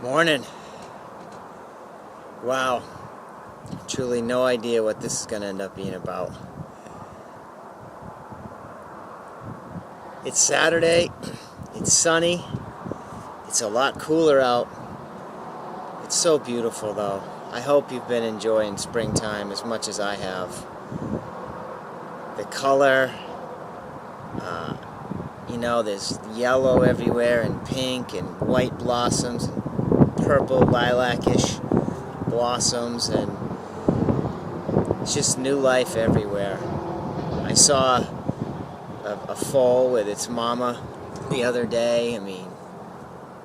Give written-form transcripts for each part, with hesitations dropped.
Morning. Wow. Truly no idea what this is going to end up being about. It's Saturday. It's sunny. It's a lot cooler out. It's so beautiful though. I hope you've been enjoying springtime as much as I have. The color, there's yellow everywhere and pink and white blossoms and purple lilac-ish blossoms, and it's just new life everywhere. I saw a foal with its mama the other day.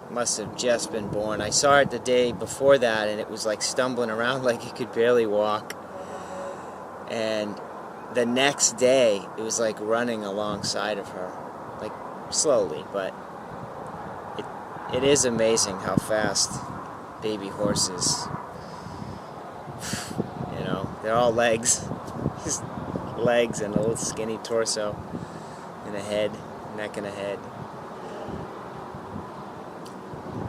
Must have just been born. I saw it the day before that, and it was like stumbling around like it could barely walk. And the next day, it was like running alongside of her, like slowly, but it is amazing how fast baby horses, they're all legs, just legs and a little skinny torso and a head, neck and a head.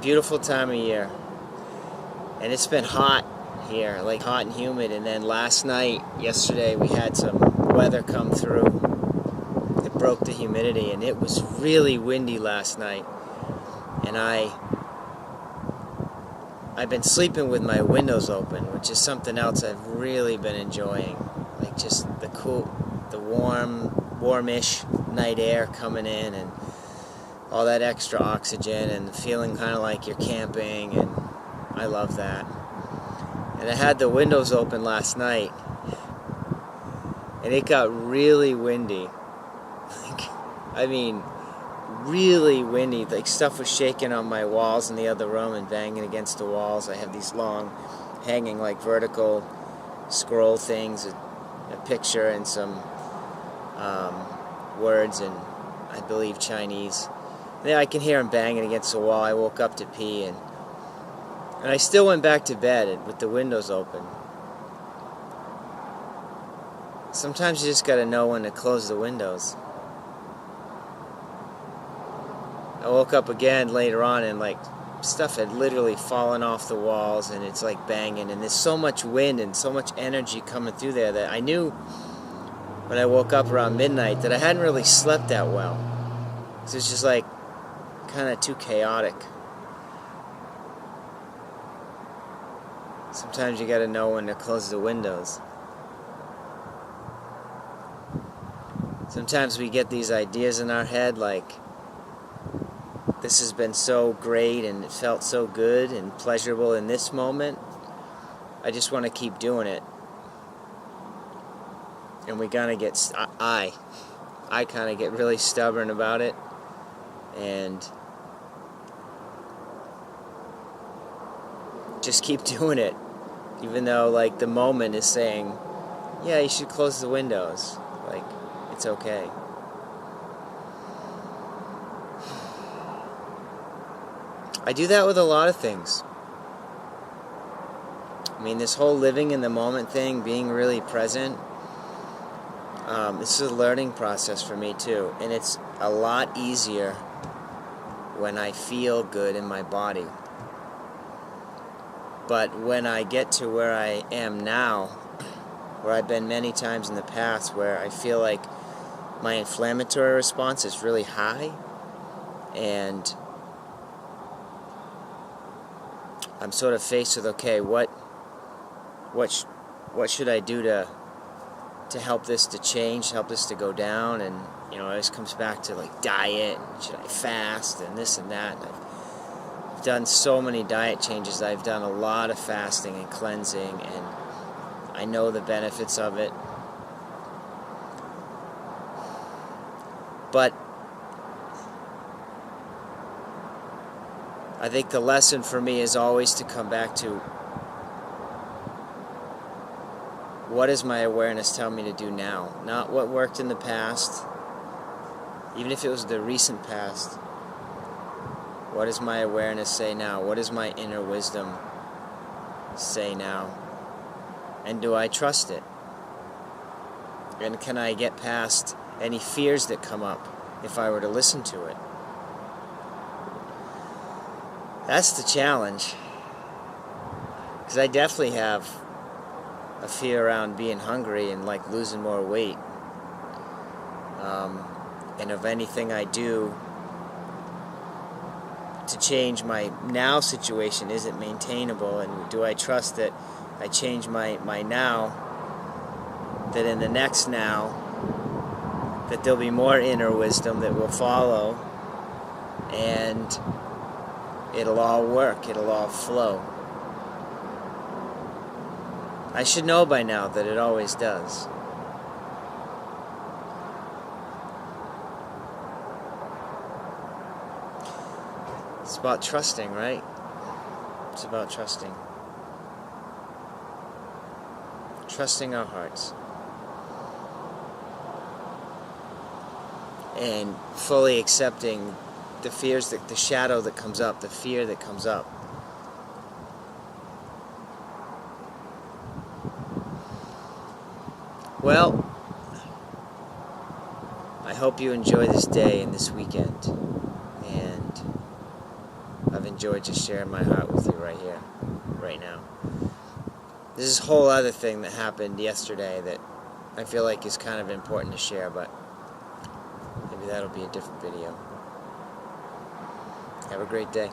Beautiful time of year. And it's been hot here, like hot and humid, and then yesterday we had some weather come through. It broke the humidity, and it was really windy last night. And I've been sleeping with my windows open, which is something else I've really been enjoying. Like just the warmish night air coming in, and all that extra oxygen, and feeling kind of like you're camping, and I love that. And I had the windows open last night, and it got really windy. Really windy. Like stuff was shaking on my walls in the other room and banging against the walls. I have these long, hanging like vertical scroll things, a picture and some words in, I believe, Chinese. Yeah, I can hear them banging against the wall. I woke up to pee, and I still went back to bed with the windows open. Sometimes you just gotta know when to close the windows. I woke up again later on, and like stuff had literally fallen off the walls, and it's like banging, and there's so much wind and so much energy coming through there that I knew when I woke up around midnight that I hadn't really slept that well. So it's just like kind of too chaotic. Sometimes you gotta know when to close the windows. Sometimes we get these ideas in our head like, this has been so great and it felt so good and pleasurable in this moment. I just want to keep doing it. And we kind of get, I kind of get really stubborn about it. And just keep doing it. Even though like the moment is saying, yeah, you should close the windows. Like, it's okay. I do that with a lot of things. This whole living in the moment thing, being really present, this is a learning process for me too. And it's a lot easier when I feel good in my body. But when I get to where I am now, where I've been many times in the past, where I feel like my inflammatory response is really high, and I'm sort of faced with, okay, what should I do to help this to change, help this to go down? And it always comes back to like diet, and should I fast, and this and that. And I've done so many diet changes. I've done a lot of fasting and cleansing, and I know the benefits of it. But I think the lesson for me is always to come back to, what does my awareness tell me to do now? Not what worked in the past, even if it was the recent past. What does my awareness say now? What does my inner wisdom say now? And do I trust it? And can I get past any fears that come up if I were to listen to it? That's the challenge. Because I definitely have a fear around being hungry and like losing more weight. And of anything I do to change my now situation isn't maintainable, and do I trust that I change my now, that in the next now that there'll be more inner wisdom that will follow and it'll all work, it'll all flow. I should know by now that it always does. It's about trusting, right? It's about trusting. Trusting our hearts. And fully accepting the fears, the shadow that comes up, the fear that comes up. Well, I hope you enjoy this day and this weekend. And I've enjoyed just sharing my heart with you right here, right now. There's this whole other thing that happened yesterday that I feel like is kind of important to share, but maybe that'll be a different video. Have a great day.